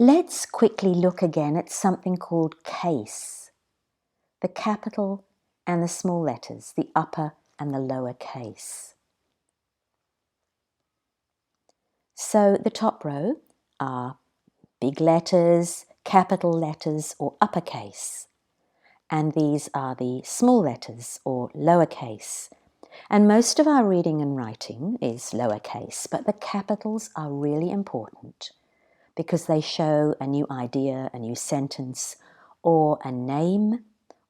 Let's quickly look again at something called case. The capital and the small letters, the upper and the lower case. So the top row are big letters, capital letters or uppercase. And these are the small letters or lowercase. And most of our reading and writing is lowercase, but the capitals are really important because they show a new idea, a new sentence, or a name,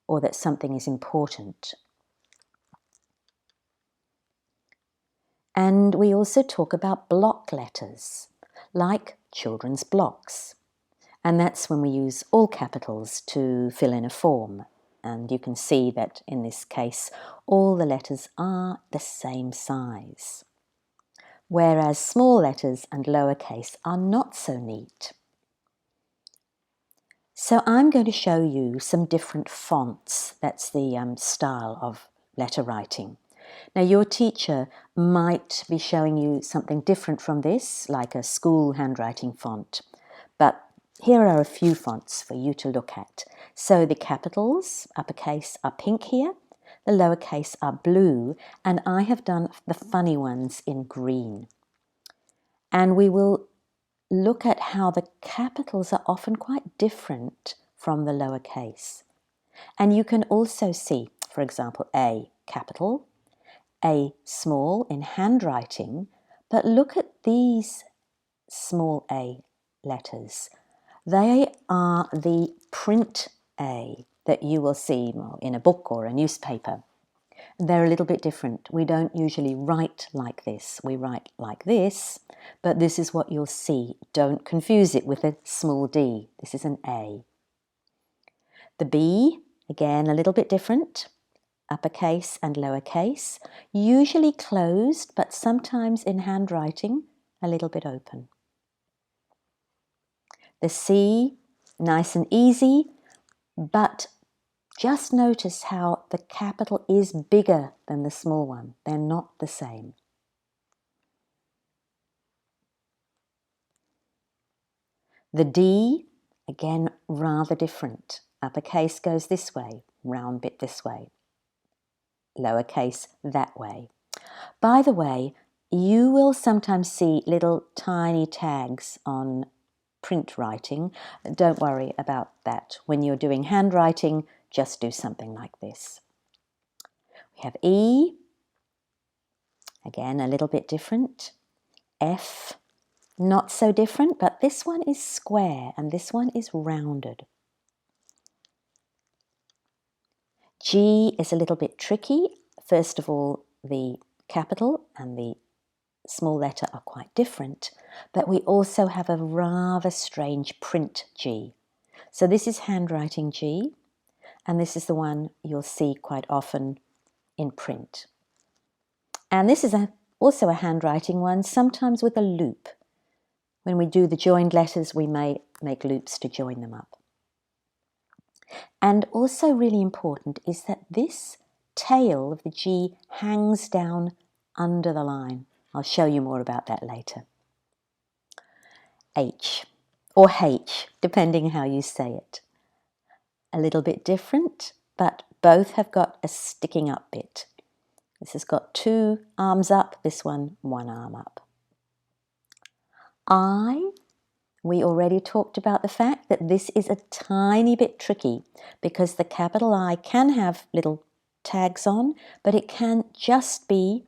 or that something is important. And we also talk about block letters, like children's blocks. And that's when we use all capitals to fill in a form. And you can see that in this case, all the letters are the same size. Whereas small letters and lowercase are not so neat. So I'm going to show you some different fonts. That's the style of letter writing. Now your teacher might be showing you something different from this, like a school handwriting font. But here are a few fonts for you to look at. So the capitals, uppercase, are pink here. The lowercase are blue. And I have done the funny ones in green. And we will look at how the capitals are often quite different from the lowercase. And you can also see, for example, A capital, A small in handwriting, but look at these small a letters. They are the print A that you will see in a book or a newspaper. They're a little bit different. We don't usually write like this. We write like this, but this is what you'll see. Don't confuse it with a small d. This is an A. The B, again, a little bit different. Uppercase and lowercase, usually closed, but sometimes in handwriting, a little bit open. The C, nice and easy, but just notice how the capital is bigger than the small one. They're not the same. The D, again, rather different. Uppercase goes this way, round bit this way. Lowercase that way. By the way, you will sometimes see little tiny tags on print writing. Don't worry about that. When you're doing handwriting, just do something like this. We have E, again a little bit different. F, not so different, but this one is square and this one is rounded. G is a little bit tricky. First of all, the capital and the small letter are quite different, but we also have a rather strange print G. So this is handwriting G, and this is the one you'll see quite often in print. And this is also a handwriting one, sometimes with a loop. When we do the joined letters, we may make loops to join them up. And also really important is that this tail of the G hangs down under the line. I'll show you more about that later. H, or H, depending how you say it. A little bit different, but both have got a sticking up bit. This has got two arms up, this one arm up. I, we already talked about the fact that this is a tiny bit tricky because the capital I can have little tags on, but it can just be,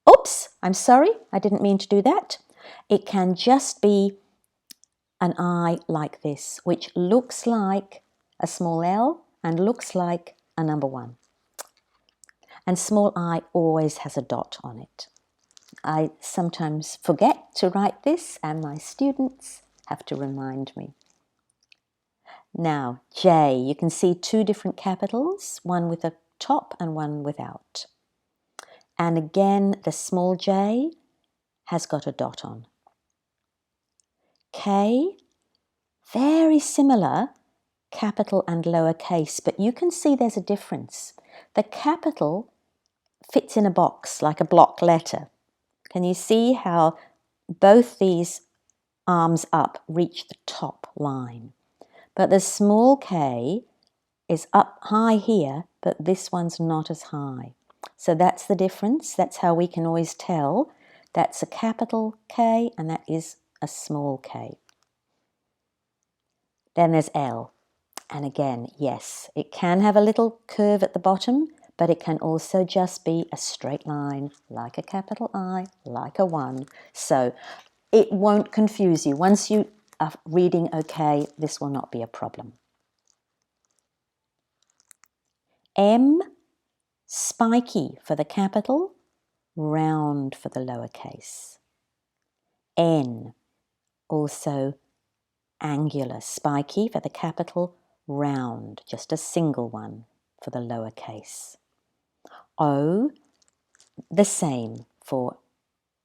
oops, I'm sorry, I didn't mean to do that. It can just be an I like this, which looks like a small L and looks like a number 1. And small I always has a dot on it. I sometimes forget to write this and my students have to remind me. Now, J, you can see two different capitals, one with a top and one without. And again, the small j has got a dot on. K, very similar, capital and lowercase, but you can see there's a difference. The capital fits in a box like a block letter. Can you see how both these arms up, reach the top line. But the small k is up high here, but this one's not as high. So that's the difference. That's how we can always tell that's a capital K and that is a small k. Then there's L. And again, yes, it can have a little curve at the bottom, but it can also just be a straight line, like a capital I, like a 1. So it won't confuse you. Once you are reading okay, this will not be a problem. M, spiky for the capital, round for the lowercase. N, also angular, spiky for the capital, round, just a single one for the lowercase. O, the same for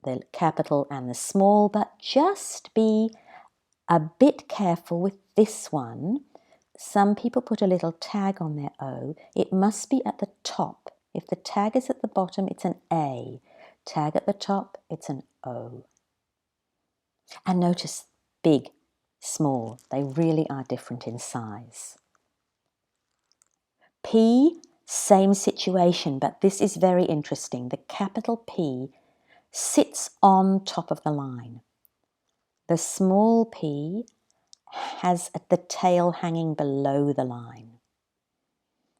the capital and the small, but just be a bit careful with this one. Some people put a little tag on their O. It must be at the top. If the tag is at the bottom, it's an A. Tag at the top, it's an O. And notice big, small, they really are different in size. P, same situation, but this is very interesting. The capital P sits on top of the line. The small p has the tail hanging below the line.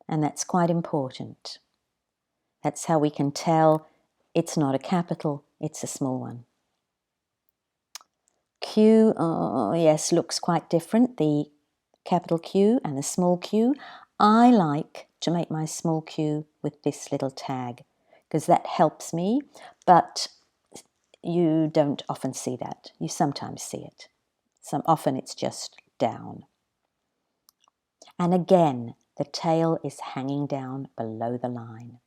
And that's quite important. That's how we can tell it's not a capital, it's a small one. Q, oh yes, looks quite different, the capital Q and the small q. I like to make my small q with this little tag because that helps me, but you don't often see that. You sometimes see it. Often it's just down. And again, the tail is hanging down below the line.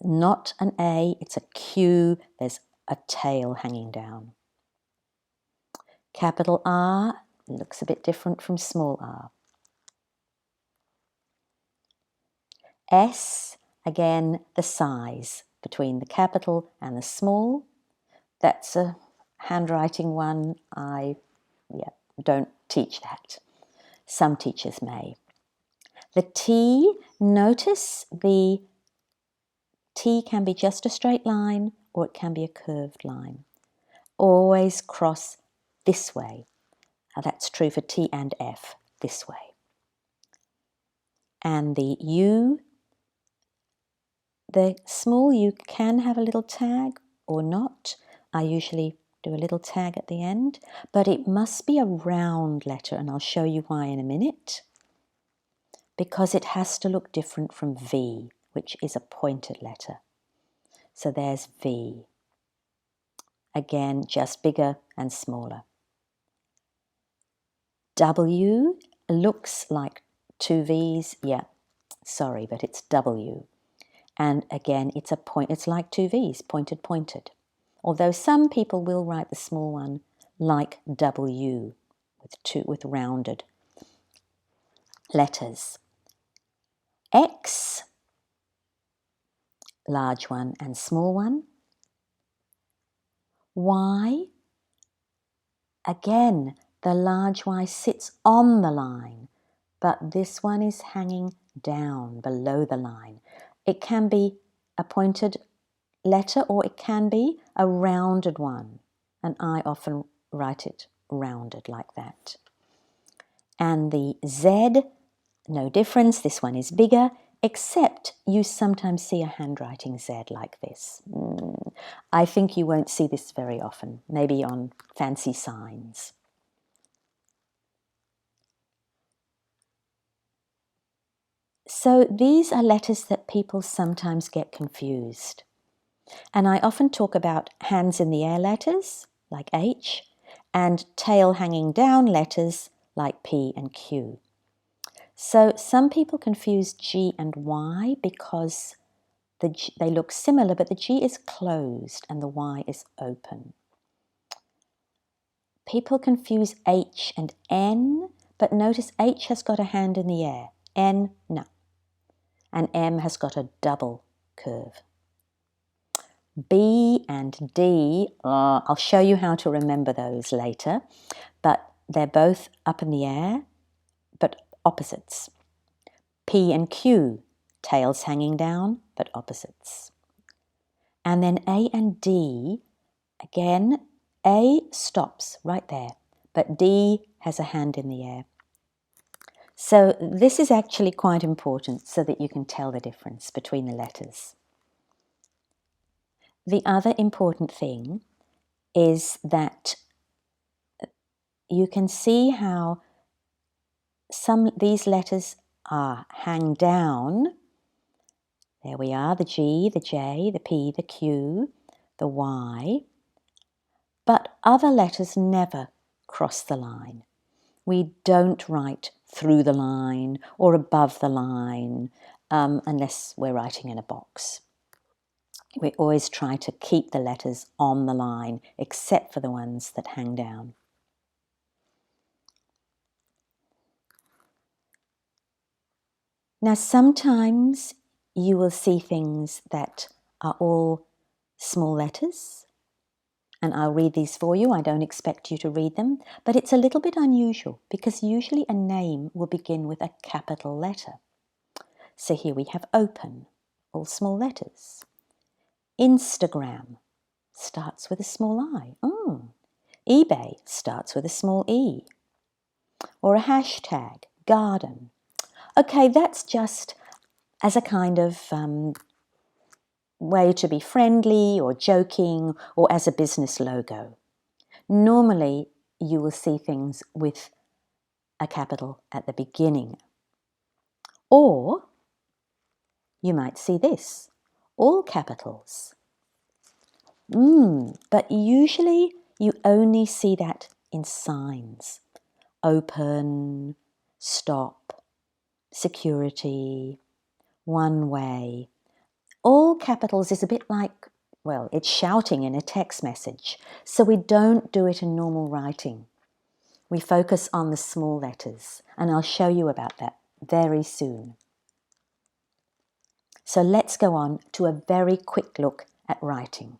Not an A, it's a Q, there's a tail hanging down. Capital R looks a bit different from small r. S, again, the size between the capital and the small. That's a handwriting one. I don't teach that. Some teachers may. The T, notice the T can be just a straight line or it can be a curved line. Always cross this way. Now that's true for T and F, this way. And the U, the small U can have a little tag or not. I usually do a little tag at the end, but it must be a round letter, and I'll show you why in a minute. Because it has to look different from V, which is a pointed letter. So there's V. Again, just bigger and smaller. W looks like two V's. Yeah, sorry, but it's W. And again, it's a point. It's like two V's, pointed, pointed. Although some people will write the small one like W with rounded letters. X, large one and small one. Y, again, the large Y sits on the line, but this one is hanging down below the line. It can be a pointed letter or it can be a rounded one, and I often write it rounded like that. And the Z, no difference, this one is bigger, except you sometimes see a handwriting Z like this. I think you won't see this very often, maybe on fancy signs. So these are letters that people sometimes get confused. And I often talk about hands in the air letters, like H, and tail hanging down letters, like P and Q. So some people confuse G and Y because they look similar, but the G is closed and the Y is open. People confuse H and N, but notice H has got a hand in the air, N, no. And M has got a double curve. B and D, I'll show you how to remember those later, but they're both up in the air, but opposites. P and Q, tails hanging down, but opposites. And then A and D, again, A stops right there, but D has a hand in the air. So this is actually quite important so that you can tell the difference between the letters. The other important thing is that you can see how these letters hang down. There we are, the G, the J, the P, the Q, the Y. But other letters never cross the line. We don't write through the line or above the line unless we're writing in a box. We always try to keep the letters on the line, except for the ones that hang down. Now, sometimes you will see things that are all small letters, and I'll read these for you. I don't expect you to read them, but it's a little bit unusual because usually a name will begin with a capital letter. So here we have open, all small letters. Instagram starts with a small I. eBay starts with a small e. Or a hashtag, garden. Okay, that's just as a kind of way to be friendly or joking or as a business logo. Normally, you will see things with a capital at the beginning. Or you might see this, all capitals. But usually you only see that in signs. Open, stop, security, one way. All capitals is a bit like, well, it's shouting in a text message. So we don't do it in normal writing. We focus on the small letters, and I'll show you about that very soon. So let's go on to a very quick look at writing.